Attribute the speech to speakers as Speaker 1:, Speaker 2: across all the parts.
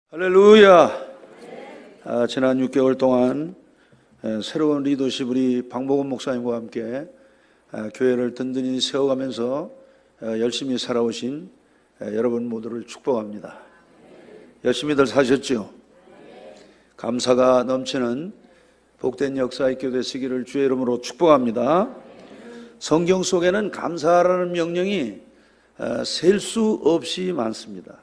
Speaker 1: 할렐루야. 지난 6개월 동안 새로운 리더십 우리 방복원 목사님과 함께 교회를 든든히 세워가면서 열심히 살아오신 여러분 모두를 축복합니다. 열심히들 사셨죠? 감사가 넘치는 복된 역사 있게 되시기를 주의 이름으로 축복합니다. 성경 속에는 감사라는 명령이 셀 수 없이 많습니다.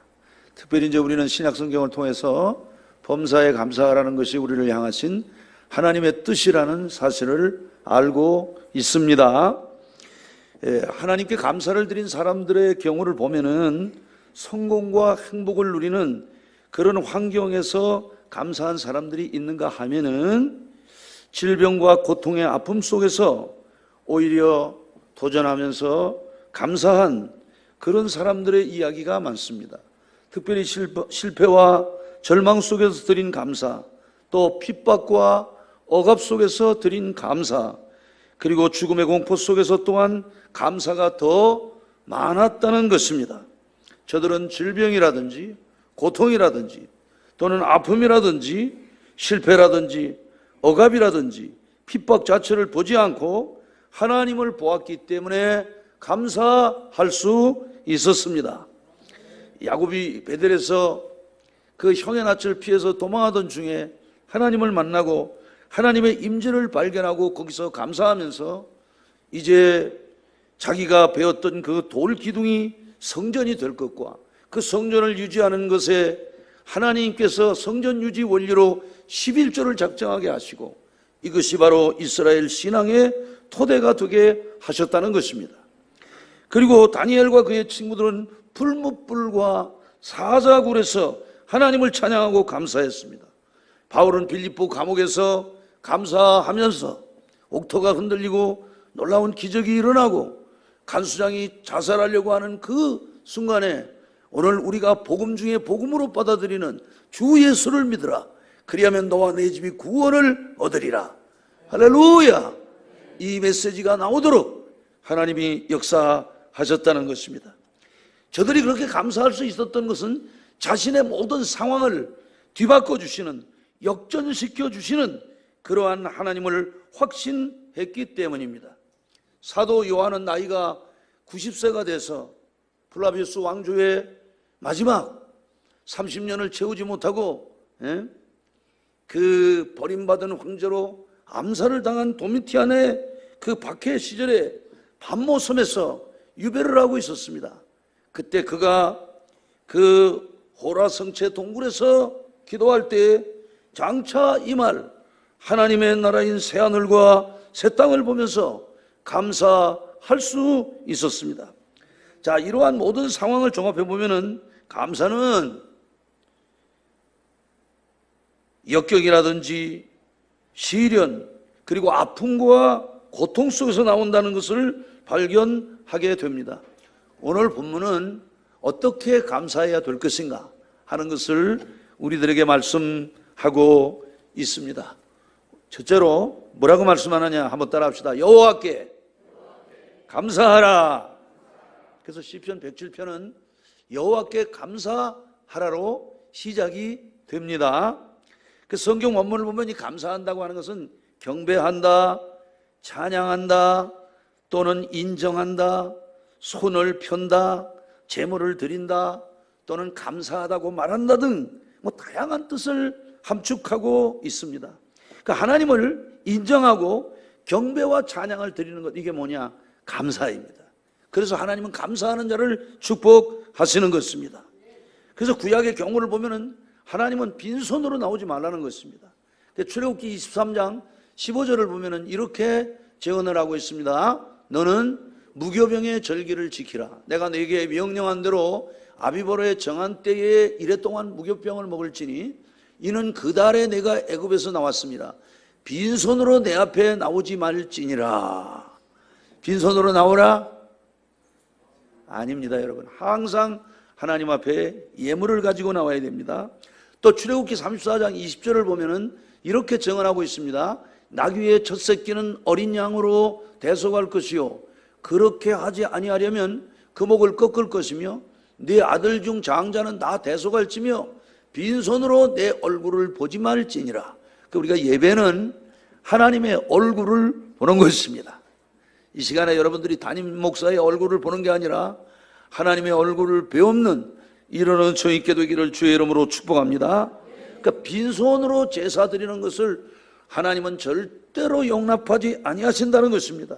Speaker 1: 특별히 이제 우리는 신약 성경을 통해서 범사에 감사하라는 것이 우리를 향하신 하나님의 뜻이라는 사실을 알고 있습니다. 하나님께 감사를 드린 사람들의 경우를 보면은 성공과 행복을 누리는 그런 환경에서 감사한 사람들이 있는가 하면은 질병과 고통의 아픔 속에서 오히려 도전하면서 감사한 그런 사람들의 이야기가 많습니다. 특별히 실패와 절망 속에서 드린 감사, 또 핍박과 억압 속에서 드린 감사, 그리고 죽음의 공포 속에서 또한 감사가 더 많았다는 것입니다. 저들은 질병이라든지 고통이라든지 또는 아픔이라든지 실패라든지 억압이라든지 핍박 자체를 보지 않고 하나님을 보았기 때문에 감사할 수 있었습니다. 야곱이 베델에서 그 형의 낯을 피해서 도망하던 중에 하나님을 만나고 하나님의 임재를 발견하고 거기서 감사하면서 이제 자기가 배웠던 그 돌 기둥이 성전이 될 것과 그 성전을 유지하는 것에 하나님께서 성전 유지 원리로 11조를 작정하게 하시고 이것이 바로 이스라엘 신앙의 토대가 되게 하셨다는 것입니다. 그리고 다니엘과 그의 친구들은 풀무불과 사자굴에서 하나님을 찬양하고 감사했습니다. 바울은 빌립보 감옥에서 감사하면서 옥토가 흔들리고 놀라운 기적이 일어나고 간수장이 자살하려고 하는 그 순간에 오늘 우리가 복음 중에 복음으로 받아들이는 주 예수를 믿으라. 그리하면 너와 내 집이 구원을 얻으리라. 할렐루야. 이 메시지가 나오도록 하나님이 역사하셨다는 것입니다. 저들이 그렇게 감사할 수 있었던 것은 자신의 모든 상황을 뒤바꿔 주시는, 역전시켜 주시는 그러한 하나님을 확신했기 때문입니다. 사도 요한은 나이가 90세가 돼서 플라비우스 왕조의 마지막 30년을 채우지 못하고 그 버림받은 황제로 암살을 당한 도미티안의 그 박해 시절에 반모섬에서 유배를 하고 있었습니다. 그때 그가 그 호라 성체 동굴에서 기도할 때 장차 임할 하나님의 나라인 새하늘과 새 땅을 보면서 감사할 수 있었습니다. 자, 이러한 모든 상황을 종합해 보면은 감사는 역경이라든지 시련 그리고 아픔과 고통 속에서 나온다는 것을 발견하게 됩니다. 오늘 본문은 어떻게 감사해야 될 것인가 하는 것을 우리들에게 말씀하고 있습니다. 첫째로 뭐라고 말씀하느냐 한번 따라합시다. 여호와께 감사하라. 그래서 시편 107편은 여호와께 감사하라로 시작이 됩니다. 그 성경 원문을 보면 이 감사한다고 하는 것은 경배한다, 찬양한다, 또는 인정한다, 손을 편다, 제물을 드린다, 또는 감사하다고 말한다 등 다양한 뜻을 함축하고 있습니다. 그러니까 하나님을 인정하고 경배와 찬양을 드리는 것, 이게 뭐냐? 감사입니다. 그래서 하나님은 감사하는 자를 축복하시는 것입니다. 그래서 구약의 경우를 보면은 하나님은 빈손으로 나오지 말라는 것입니다. 출애굽기 23장 15절을 보면은 이렇게 제언을 하고 있습니다. 너는 무교병의 절기를 지키라. 내가 네게 명령한 대로 아비보로의 정한 때에 이래 동안 무교병을 먹을지니 이는 그 달에 내가 애굽에서 나왔습니다. 빈손으로 내 앞에 나오지 말지니라. 빈손으로 나오라? 아닙니다, 여러분. 항상 하나님 앞에 예물을 가지고 나와야 됩니다. 또 출애굽기 34장 20절을 보면은 이렇게 정언하고 있습니다. 나귀의 첫 새끼는 어린 양으로 대속할 것이요 그렇게 하지 아니하려면 그 목을 꺾을 것이며 네 아들 중 장자는 다 대속할지며 빈손으로 내 얼굴을 보지 말지니라. 우리가 예배는 하나님의 얼굴을 보는 것입니다. 이 시간에 여러분들이 담임 목사의 얼굴을 보는 게 아니라 하나님의 얼굴을 배우는 이런 은총 있게 되기를 주의 이름으로 축복합니다. 그러니까 빈손으로 제사 드리는 것을 하나님은 절대로 용납하지 아니하신다는 것입니다.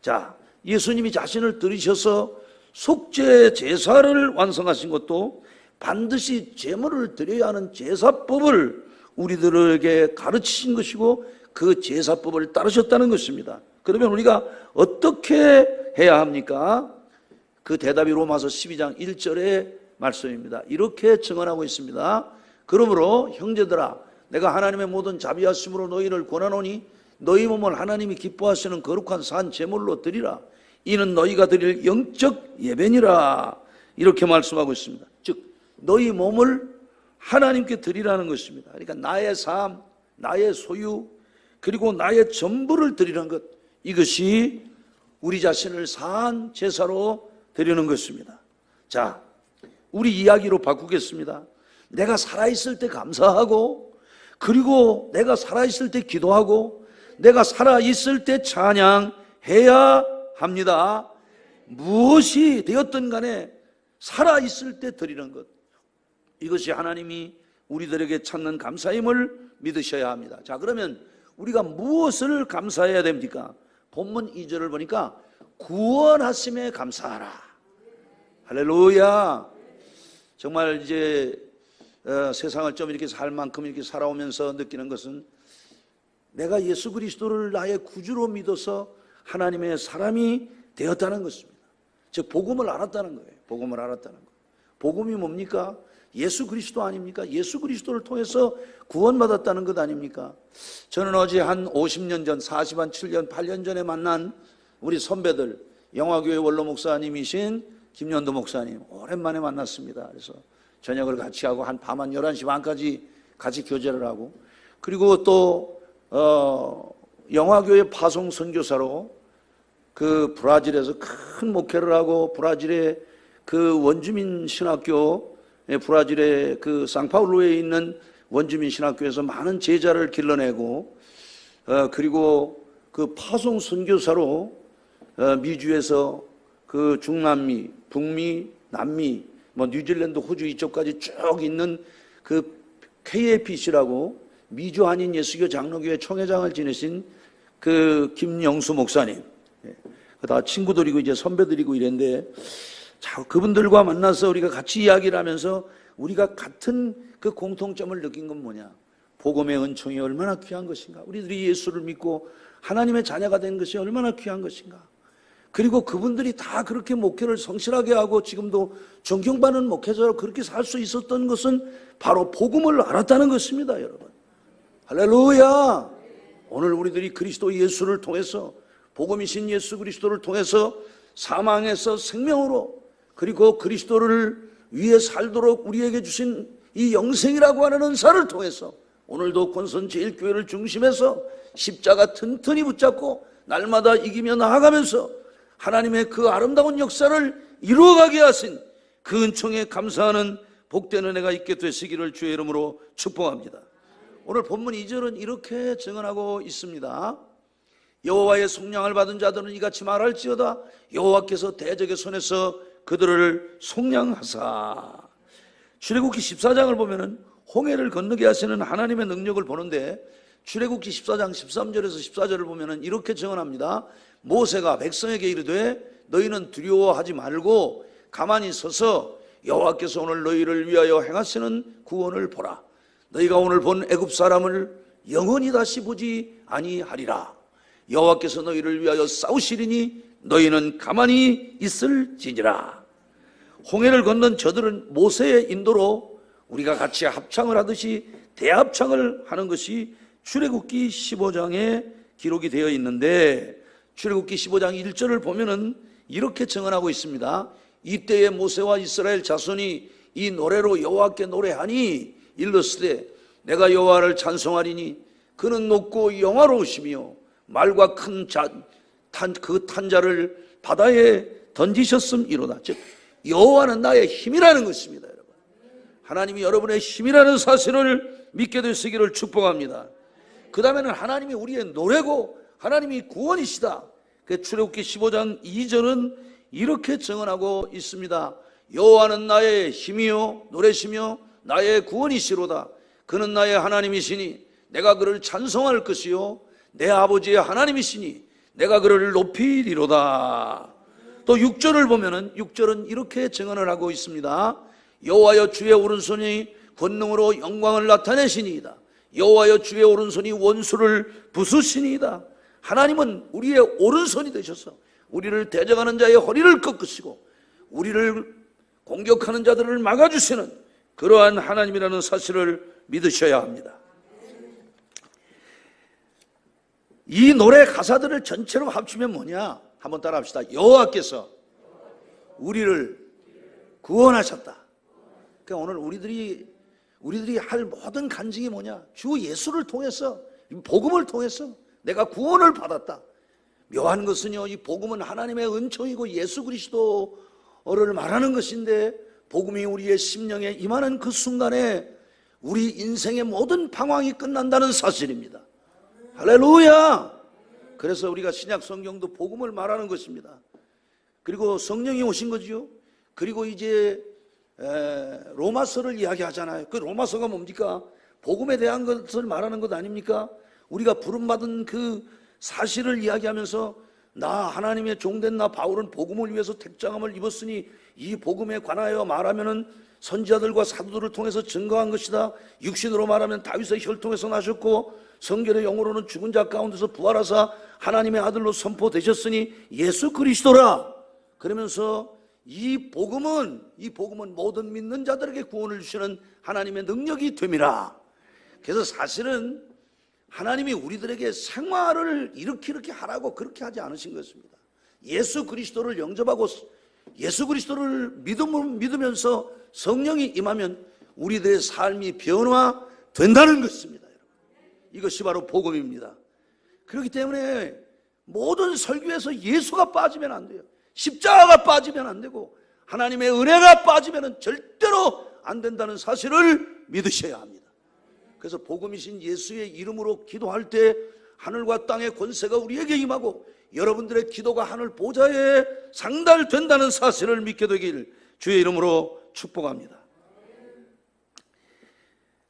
Speaker 1: 자, 예수님이 자신을 들이셔서 속죄 제사를 완성하신 것도 반드시 제물을 드려야 하는 제사법을 우리들에게 가르치신 것이고 그 제사법을 따르셨다는 것입니다. 그러면 우리가 어떻게 해야 합니까? 그 대답이 로마서 12장 1절의 말씀입니다. 이렇게 증언하고 있습니다. 그러므로 형제들아, 내가 하나님의 모든 자비하심으로 너희를 권하노니 너희 몸을 하나님이 기뻐하시는 거룩한 산 제물로 드리라. 이는 너희가 드릴 영적 예배니라. 이렇게 말씀하고 있습니다. 즉 너희 몸을 하나님께 드리라는 것입니다. 그러니까 나의 삶, 나의 소유, 그리고 나의 전부를 드리는 것, 이것이 우리 자신을 산 제사로 드리는 것입니다. 자, 우리 이야기로 바꾸겠습니다. 내가 살아있을 때 감사하고, 그리고 내가 살아있을 때 기도하고, 내가 살아있을 때 찬양해야 합니다. 무엇이 되었든 간에 살아있을 때 드리는 것, 이것이 하나님이 우리들에게 찾는 감사임을 믿으셔야 합니다. 자, 그러면 우리가 무엇을 감사해야 됩니까? 본문 2절을 보니까 구원하심에 감사하라. 할렐루야. 정말 이제 세상을 좀 이렇게 살 만큼 이렇게 살아오면서 느끼는 것은 내가 예수 그리스도를 나의 구주로 믿어서 하나님의 사람이 되었다는 것입니다. 즉 복음을 알았다는 거예요. 복음을 알았다는 거. 복음이 뭡니까? 예수 그리스도 아닙니까? 예수 그리스도를 통해서 구원받았다는 것 아닙니까? 저는 어제 한 50년 전, 47년, 8년 전에 만난 우리 선배들, 영화교회 원로 목사님이신 김연도 목사님, 오랜만에 만났습니다. 그래서 저녁을 같이 하고 한 밤 한 11시 반까지 같이 교제를 하고, 그리고 또 영화교회 파송 선교사로 그 브라질에서 큰 목회를 하고, 브라질의 그 원주민 신학교, 브라질의 그 상파울루에 있는 원주민 신학교에서 많은 제자를 길러내고, 그리고 그 파송 선교사로 미주에서 그 중남미, 북미, 남미, 뭐 뉴질랜드, 호주 이쪽까지 쭉 있는 그 KAPC라고 미주 한인 예수교 장로교회 총회장을 지내신 그 김영수 목사님, 다 친구들이고 이제 선배들이고 이랬는데, 자, 그분들과 만나서 우리가 같이 이야기를 하면서 우리가 같은 그 공통점을 느낀 건 뭐냐? 복음의 은총이 얼마나 귀한 것인가? 우리들이 예수를 믿고 하나님의 자녀가 된 것이 얼마나 귀한 것인가? 그리고 그분들이 다 그렇게 목회를 성실하게 하고 지금도 존경받는 목회자로 그렇게 살 수 있었던 것은 바로 복음을 알았다는 것입니다, 여러분. 할렐루야! 오늘 우리들이 그리스도 예수를 통해서, 복음이신 예수 그리스도를 통해서 사망에서 생명으로, 그리고 그리스도를 위해 살도록 우리에게 주신 이 영생이라고 하는 은사를 통해서 오늘도 권선 제일교회를 중심해서 십자가 튼튼히 붙잡고 날마다 이기며 나아가면서 하나님의 그 아름다운 역사를 이루어가게 하신 그 은총에 감사하는 복된 은혜가 있게 되시기를 주의 이름으로 축복합니다. 오늘 본문 2절은 이렇게 증언하고 있습니다. 여호와의 속량을 받은 자들은 이같이 말할지어다. 여호와께서 대적의 손에서 그들을 속량하사. 출애굽기 14장을 보면은 홍해를 건너게 하시는 하나님의 능력을 보는데, 출애굽기 14장 13절에서 14절을 보면은 이렇게 증언합니다. 모세가 백성에게 이르되 너희는 두려워하지 말고 가만히 서서 여호와께서 오늘 너희를 위하여 행하시는 구원을 보라. 너희가 오늘 본 애굽 사람을 영원히 다시 보지 아니하리라. 여호와께서 너희를 위하여 싸우시리니 너희는 가만히 있을지니라. 홍해를 건넌 저들은 모세의 인도로 우리가 같이 합창을 하듯이 대합창을 하는 것이 출애굽기 15장에 기록이 되어 있는데, 출애굽기 15장 1절을 보면은 이렇게 증언하고 있습니다. 이때에 모세와 이스라엘 자손이 이 노래로 여호와께 노래하니 일렀으되 내가 여호와를 찬송하리니 그는 높고 영화로우시며 말과 큰 그 탄자를 바다에 던지셨음이로다. 즉 여호와는 나의 힘이라는 것입니다, 여러분. 하나님이 여러분의 힘이라는 사실을 믿게 되시기를 축복합니다. 그 다음에는 하나님이 우리의 노래고 하나님이 구원이시다. 그 출애굽기 15장 2절은 이렇게 증언하고 있습니다. 여호와는 나의 힘이요 노래시며 나의 구원이시로다. 그는 나의 하나님이시니 내가 그를 찬송할 것이요 내 아버지의 하나님이시니 내가 그를 높이리로다. 또 6절을 보면은 6절은 이렇게 증언을 하고 있습니다. 여호와여 주의 오른손이 권능으로 영광을 나타내시니이다. 여호와여 주의 오른손이 원수를 부수시니이다. 하나님은 우리의 오른손이 되셔서 우리를 대적하는 자의 허리를 꺾으시고 우리를 공격하는 자들을 막아주시는 그러한 하나님이라는 사실을 믿으셔야 합니다. 이 노래 가사들을 전체로 합치면 뭐냐? 한번 따라 합시다. 여호와께서 우리를 구원하셨다. 그러니까 오늘 우리들이 할 모든 간증이 뭐냐? 주 예수를 통해서, 복음을 통해서 내가 구원을 받았다. 묘한 것은요, 이 복음은 하나님의 은총이고 예수 그리스도를 말하는 것인데, 복음이 우리의 심령에 임하는 그 순간에 우리 인생의 모든 방황이 끝난다는 사실입니다. 할렐루야! 그래서 우리가 신약 성경도 복음을 말하는 것입니다. 그리고 성령이 오신 거지요. 그리고 이제 로마서를 이야기하잖아요. 그 로마서가 뭡니까? 복음에 대한 것을 말하는 것 아닙니까? 우리가 부름받은 그 사실을 이야기하면서 나 하나님의 종된 나 바울은 복음을 위해서 택장함을 입었으니 이 복음에 관하여 말하면은 선지자들과 사도들을 통해서 증거한 것이다. 육신으로 말하면 다윗의 혈통에서 나셨고 성결의 영으로는 죽은 자 가운데서 부활하사 하나님의 아들로 선포되셨으니 예수 그리스도라. 그러면서 이 복음은 모든 믿는 자들에게 구원을 주시는 하나님의 능력이 됨이라. 그래서 사실은 하나님이 우리들에게 생활을 이렇게 하라고 그렇게 하지 않으신 것입니다. 예수 그리스도를 영접하고 예수 그리스도를 믿으면서 성령이 임하면 우리들의 삶이 변화된다는 것입니다. 이것이 바로 복음입니다. 그렇기 때문에 모든 설교에서 예수가 빠지면 안 돼요. 십자가가 빠지면 안 되고 하나님의 은혜가 빠지면 절대로 안 된다는 사실을 믿으셔야 합니다. 그래서 복음이신 예수의 이름으로 기도할 때 하늘과 땅의 권세가 우리에게 임하고 여러분들의 기도가 하늘 보좌에 상달된다는 사실을 믿게 되길 주의 이름으로 축복합니다.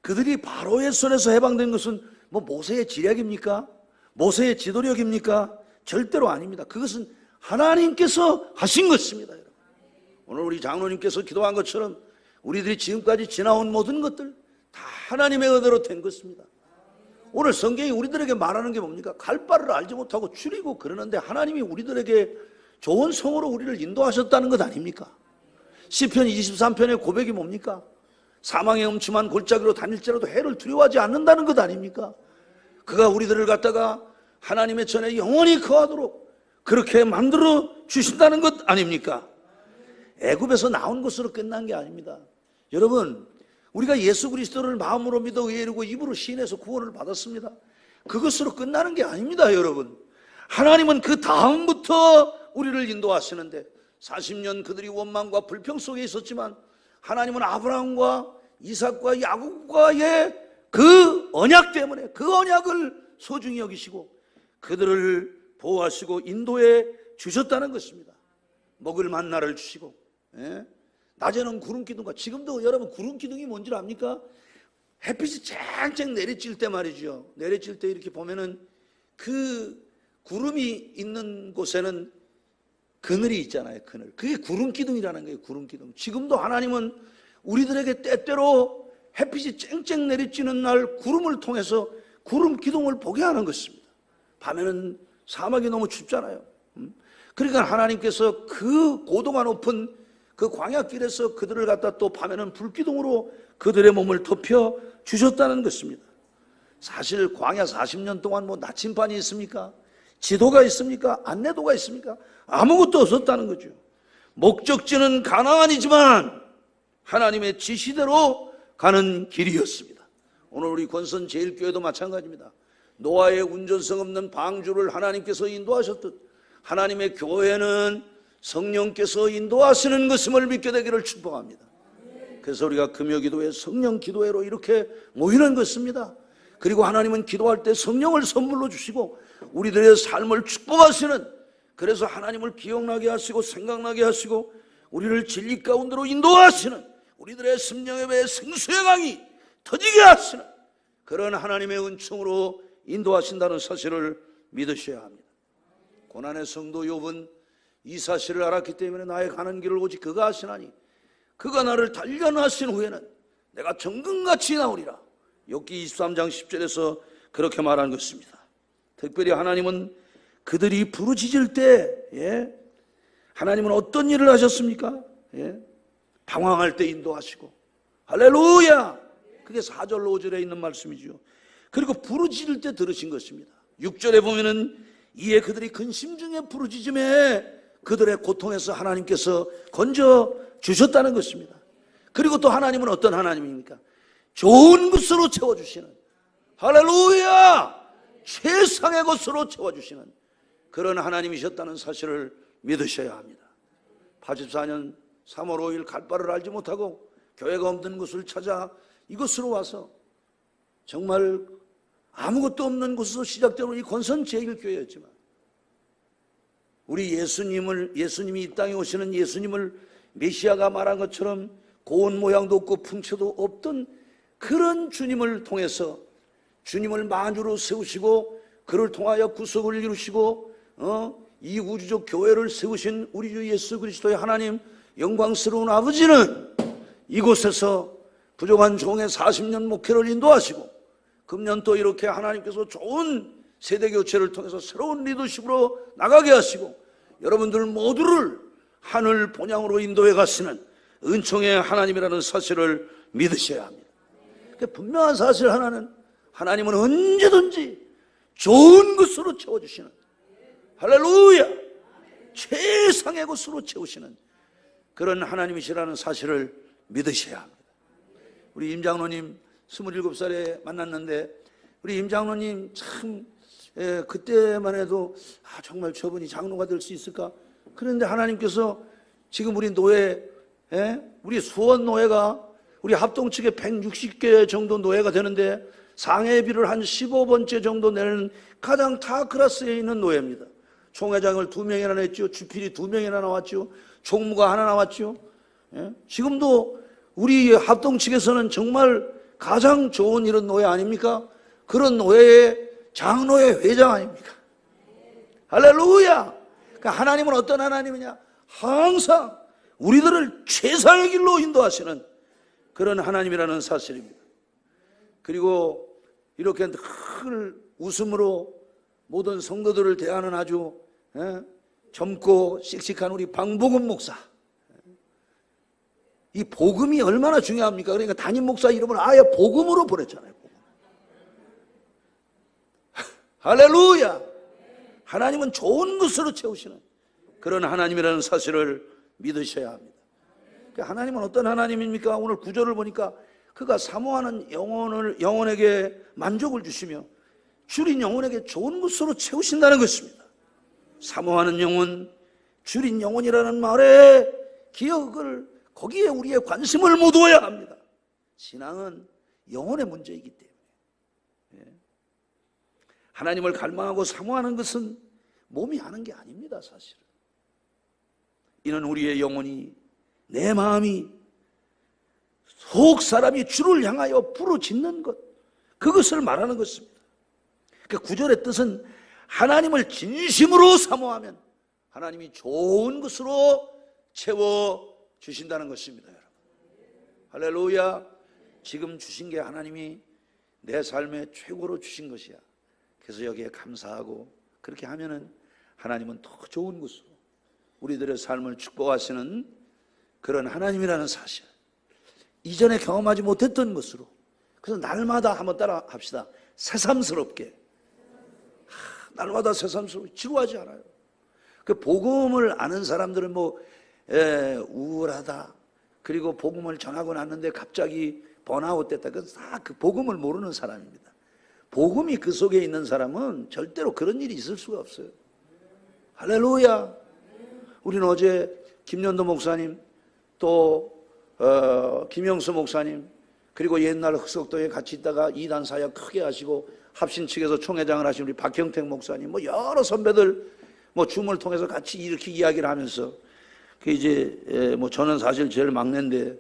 Speaker 1: 그들이 바로의 손에서 해방된 것은 뭐 모세의 지략입니까? 모세의 지도력입니까? 절대로 아닙니다. 그것은 하나님께서 하신 것입니다. 여러분. 오늘 우리 장로님께서 기도한 것처럼 우리들이 지금까지 지나온 모든 것들 다 하나님의 은혜로 된 것입니다. 오늘 성경이 우리들에게 말하는 게 뭡니까? 갈 바를 알지 못하고 줄이고 그러는데 하나님이 우리들에게 좋은 성으로 우리를 인도하셨다는 것 아닙니까? 시편 23편의 고백이 뭡니까? 사망의 음침한 골짜기로 다닐지라도 해를 두려워하지 않는다는 것 아닙니까? 그가 우리들을 갖다가 하나님의 전에 영원히 거하도록 그렇게 만들어 주신다는 것 아닙니까? 애굽에서 나온 것으로 끝난 게 아닙니다. 여러분, 우리가 예수 그리스도를 마음으로 믿어 의에 이르고 입으로 시인해서 구원을 받았습니다. 그것으로 끝나는 게 아닙니다. 여러분, 하나님은 그 다음부터 우리를 인도하시는데 40년 그들이 원망과 불평 속에 있었지만 하나님은 아브라함과 이삭과 야곱과의 그 언약 때문에 그 언약을 소중히 여기시고 그들을 보호하시고 인도해 주셨다는 것입니다. 먹을 만나를 주시고, 낮에는 구름 기둥과, 지금도 여러분 구름 기둥이 뭔지 압니까? 햇빛이 쨍쨍 내리칠 때 말이죠. 내리칠 때 이렇게 보면은 그 구름이 있는 곳에는 그늘이 있잖아요. 그늘. 그게 구름 기둥이라는 거예요. 구름 기둥. 지금도 하나님은 우리들에게 때때로 햇빛이 쨍쨍 내리치는 날 구름을 통해서 구름 기둥을 보게 하는 것입니다. 밤에는 사막이 너무 춥잖아요. 그러니까 하나님께서 그 고도가 높은 그 광야길에서 그들을 갖다 또 밤에는 불기둥으로 그들의 몸을 덮여 주셨다는 것입니다. 사실 광야 40년 동안 뭐 나침반이 있습니까? 지도가 있습니까? 안내도가 있습니까? 아무것도 없었다는 거죠. 목적지는 가나안이지만 하나님의 지시대로 가는 길이었습니다. 오늘 우리 권선 제일교회도 마찬가지입니다. 노아의 운전성 없는 방주를 하나님께서 인도하셨듯 하나님의 교회는 성령께서 인도하시는 것임을 믿게 되기를 축복합니다. 그래서 우리가 금요기도회, 성령기도회로 이렇게 모이는 것입니다. 그리고 하나님은 기도할 때 성령을 선물로 주시고 우리들의 삶을 축복하시는, 그래서 하나님을 기억나게 하시고 생각나게 하시고 우리를 진리 가운데로 인도하시는, 우리들의 심령의 배 생수의 강이 터지게 하시는 그런 하나님의 은총으로 인도하신다는 사실을 믿으셔야 합니다. 고난의 성도 욥은 이 사실을 알았기 때문에 나의 가는 길을 오직 그가 하시나니 그가 나를 단련하신 후에는 내가 정금같이 나오리라. 욥기 23장 10절에서 그렇게 말한 것입니다. 특별히 하나님은 그들이 부르짖을 때 하나님은 어떤 일을 하셨습니까? 방황할 때 인도하시고, 할렐루야! 그게 4절 5절에 있는 말씀이죠. 그리고 부르짖을 때 들으신 것입니다. 6절에 보면은 이에 그들이 근심 중에 부르짖음에 그들의 고통에서 하나님께서 건져 주셨다는 것입니다. 그리고 또 하나님은 어떤 하나님입니까? 좋은 것으로 채워주시는, 할렐루야! 최상의 것으로 채워주시는 그런 하나님이셨다는 사실을 믿으셔야 합니다. 84년 3월 5일 갈 바를 알지 못하고 교회가 없는 곳을 찾아 이곳으로 와서 정말 아무것도 없는 곳에서 시작되는 이 권선 제1교회였지만 우리 예수님이 이 땅에 오시는 예수님을 메시아가 말한 것처럼 고운 모양도 없고 풍채도 없던 그런 주님을 통해서 주님을 만주로 세우시고 그를 통하여 구속을 이루시고 이 우주적 교회를 세우신 우리 주 예수 그리스도의 하나님 영광스러운 아버지는 이곳에서 부족한 종의 40년 목회를 인도하시고 금년 또 이렇게 하나님께서 좋은 세대교체를 통해서 새로운 리더십으로 나가게 하시고 여러분들 모두를 하늘 본향으로 인도해 가시는 은총의 하나님이라는 사실을 믿으셔야 합니다. 분명한 사실 하나는 하나님은 언제든지 좋은 것으로 채워주시는, 할렐루야! 최상의 것으로 채우시는 그런 하나님이시라는 사실을 믿으셔야 합니다. 우리 임 장로님 27살에 만났는데 우리 임 장로님 참 그때만 해도 정말 저분이 장로가 될 수 있을까? 그런데 하나님께서 지금 우리 노예, 우리 수원 노예가 우리 합동 측에 160개 정도 노예가 되는데 상해비를 한 15번째 정도 내는 가장 타 클래스에 있는 노예입니다. 총회장을 2명이나 냈죠. 주필이 2명이나 나왔죠. 총무가 하나 나왔죠. 지금도 우리 합동 측에서는 정말 가장 좋은 이런 노예 아닙니까? 그런 노예의 장로회 회장 아닙니까? 할렐루야! 그러니까 하나님은 어떤 하나님이냐? 항상 우리들을 최상의 길로 인도하시는 그런 하나님이라는 사실입니다. 그리고 이렇게 늘 웃음으로 모든 성도들을 대하는 아주 젊고 씩씩한 우리 방복은 목사. 이 복음이 얼마나 중요합니까? 그러니까 담임 목사 이름을 아예 복음으로 보냈잖아요. 할렐루야! 하나님은 좋은 것으로 채우시는 그런 하나님이라는 사실을 믿으셔야 합니다. 하나님은 어떤 하나님입니까? 오늘 구절을 보니까 그가 사모하는 영혼에게 만족을 주시며 줄인 영혼에게 좋은 것으로 채우신다는 것입니다. 사모하는 영혼, 줄인 영혼이라는 말에 기억을, 거기에 우리의 관심을 모두어야 합니다. 신앙은 영혼의 문제이기 때문에 하나님을 갈망하고 사모하는 것은 몸이 하는 게 아닙니다. 사실은 이는 우리의 영혼이, 내 마음이, 속 사람이 주를 향하여 부르짖는 것, 그것을 말하는 것입니다. 그 구절의 뜻은 하나님을 진심으로 사모하면 하나님이 좋은 것으로 채워주신다는 것입니다. 여러분, 할렐루야! 지금 주신 게 하나님이 내 삶에 최고로 주신 것이야. 그래서 여기에 감사하고 그렇게 하면은 하나님은 더 좋은 것으로 우리들의 삶을 축복하시는 그런 하나님이라는 사실, 이전에 경험하지 못했던 것으로, 그래서 날마다 한번 따라 합시다. 새삼스럽게, 날마다 새삼스럽게, 지루하지 않아요. 그 복음을 아는 사람들은 우울하다, 그리고 복음을 전하고 났는데 갑자기 번아웃 됐다, 그건 다 그 복음을 모르는 사람입니다. 복음이 그 속에 있는 사람은 절대로 그런 일이 있을 수가 없어요. 할렐루야! 우리는 어제 김연도 목사님, 또 김영수 목사님, 그리고 옛날 흑석동에 같이 있다가 이단 사역 크게 하시고 합신 측에서 총회장을 하신 우리 박형택 목사님, 뭐 여러 선배들 뭐 줌을 통해서 같이 이렇게 이야기를 하면서 그 이제 뭐 저는 사실 제일 막내인데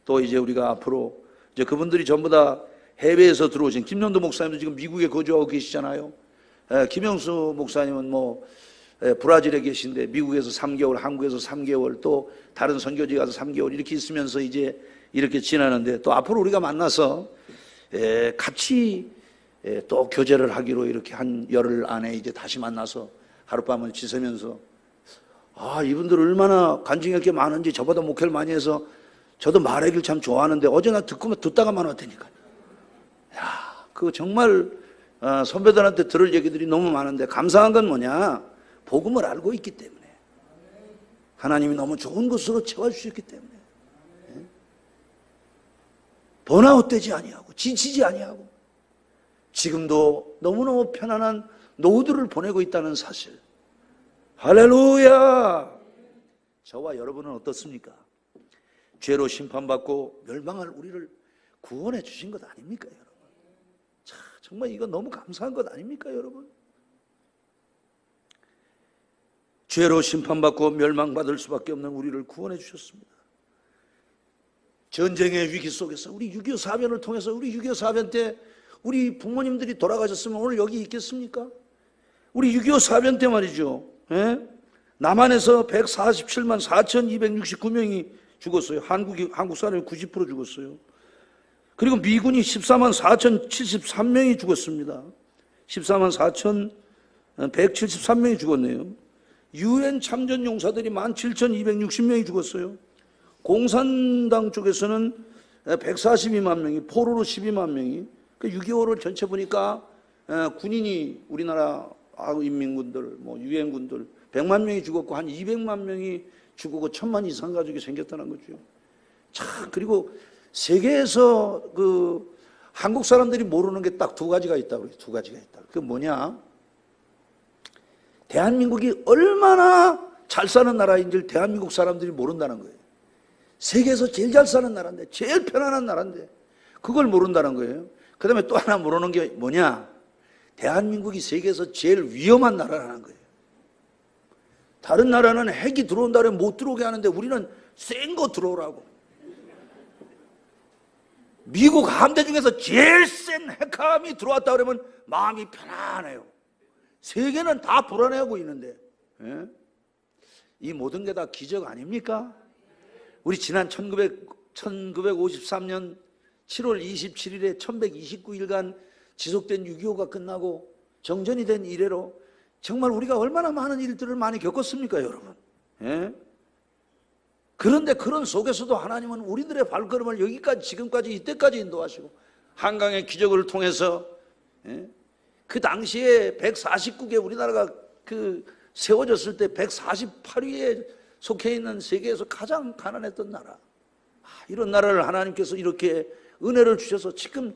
Speaker 1: 또 이제 우리가 앞으로 이제 그분들이 전부 다 해외에서 들어오신 김영도 목사님도 지금 미국에 거주하고 계시잖아요. 김영수 목사님은 뭐 브라질에 계신데 미국에서 3개월, 한국에서 3개월, 또 다른 선교지 가서 3개월 이렇게 있으면서 이제 이렇게 지나는데 또 앞으로 우리가 만나서 같이 또 교제를 하기로 이렇게 한 열흘 안에 이제 다시 만나서 하룻밤을 지새면서 이분들 얼마나 간증할 게 많은지 저보다 목회를 많이 해서 저도 말하기를 참 좋아하는데 어제 나 듣다가만 왔다니까. 그거 정말 선배들한테 들을 얘기들이 너무 많은데 감사한 건 뭐냐? 복음을 알고 있기 때문에 하나님이 너무 좋은 것으로 채워주셨기 때문에 번아웃되지 아니하고 지치지 아니하고 지금도 너무너무 편안한 노후들을 보내고 있다는 사실. 할렐루야. 저와 여러분은 어떻습니까? 죄로 심판받고 멸망할 우리를 구원해 주신 것 아닙니까 여러분? 정말 이거 너무 감사한 것 아닙니까 여러분? 죄로 심판받고 멸망받을 수밖에 없는 우리를 구원해 주셨습니다. 전쟁의 위기 속에서 우리 6.25 사변을 통해서 우리 6.25 사변 때 우리 부모님들이 돌아가셨으면 오늘 여기 있겠습니까? 우리 6.25 사변 때 말이죠. 남한에서 147만 4,269명이 죽었어요. 한국 사람이 90% 죽었어요. 그리고 미군이 14만 4,073명이 죽었습니다. 14만 4,173명이 죽었네요. UN 참전 용사들이 17,260명이 죽었어요. 공산당 쪽에서는 142만 명이, 포로로 12만 명이, 6.25를 전체 보니까 군인이 우리나라 인민군들, 뭐 유엔군들 100만 명이 죽었고 한 200만 명이 죽고 1,000만 이상 가족이 생겼다는 거죠. 그리고 세계에서 한국 사람들이 모르는 게 딱 두 가지가 있다고 그래요. 두 가지가 있다. 그게 뭐냐? 대한민국이 얼마나 잘 사는 나라인지를 대한민국 사람들이 모른다는 거예요. 세계에서 제일 잘 사는 나라인데, 제일 편안한 나라인데 그걸 모른다는 거예요. 그 다음에 또 하나 모르는 게 뭐냐? 대한민국이 세계에서 제일 위험한 나라라는 거예요. 다른 나라는 핵이 들어온다 그러면 못 들어오게 하는데 우리는 센 거 들어오라고. 미국 함대 중에서 제일 센 핵함이 들어왔다 그러면 마음이 편안해요. 세계는 다 불안해하고 있는데 이 모든 게 다 기적 아닙니까? 우리 지난 1953년 7월 27일에 1129일간 지속된 6.25가 끝나고 정전이 된 이래로 정말 우리가 얼마나 많은 일들을 많이 겪었습니까 여러분? 그런데 그런 속에서도 하나님은 우리들의 발걸음을 여기까지 지금까지 이때까지 인도하시고 한강의 기적을 통해서 그 당시에 149개 우리나라가 세워졌을 때 148위에 속해 있는 세계에서 가장 가난했던 나라. 이런 나라를 하나님께서 이렇게 은혜를 주셔서 지금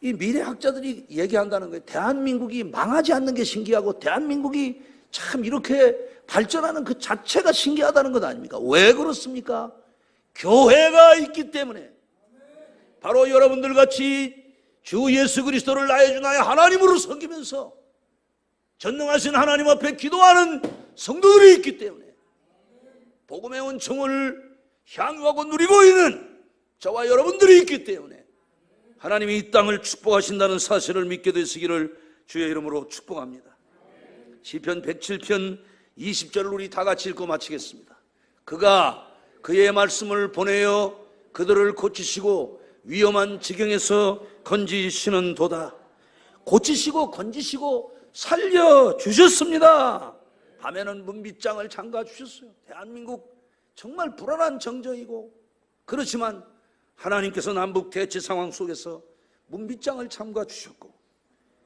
Speaker 1: 이 미래학자들이 얘기한다는 거예요. 대한민국이 망하지 않는 게 신기하고 대한민국이 참 이렇게 발전하는 그 자체가 신기하다는 것 아닙니까? 왜 그렇습니까? 교회가 있기 때문에. 바로 여러분들 같이 주 예수 그리스도를 나의 주 나의 하나님으로 섬기면서 전능하신 하나님 앞에 기도하는 성도들이 있기 때문에 복음의 은총을 향유하고 누리고 있는 저와 여러분들이 있기 때문에 하나님이 이 땅을 축복하신다는 사실을 믿게 되시기를 주의 이름으로 축복합니다. 시편 107편 20절을 우리 다 같이 읽고 마치겠습니다. 그가 그의 말씀을 보내어 그들을 고치시고 위험한 지경에서 건지시는 도다. 고치시고 건지시고 살려주셨습니다. 밤에는 문빗장을 잠가주셨어요. 대한민국 정말 불안한 정정이고 그렇지만 하나님께서 남북 대치 상황 속에서 문빗장을 잠가주셨고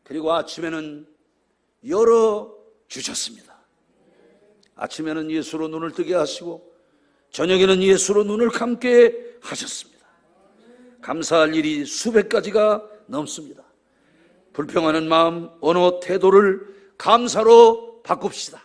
Speaker 1: 그리고 아침에는 열어주셨습니다. 아침에는 예수로 눈을 뜨게 하시고 저녁에는 예수로 눈을 감게 하셨습니다. 감사할 일이 수백 가지가 넘습니다. 불평하는 마음, 언어, 태도를 감사로 바꿉시다.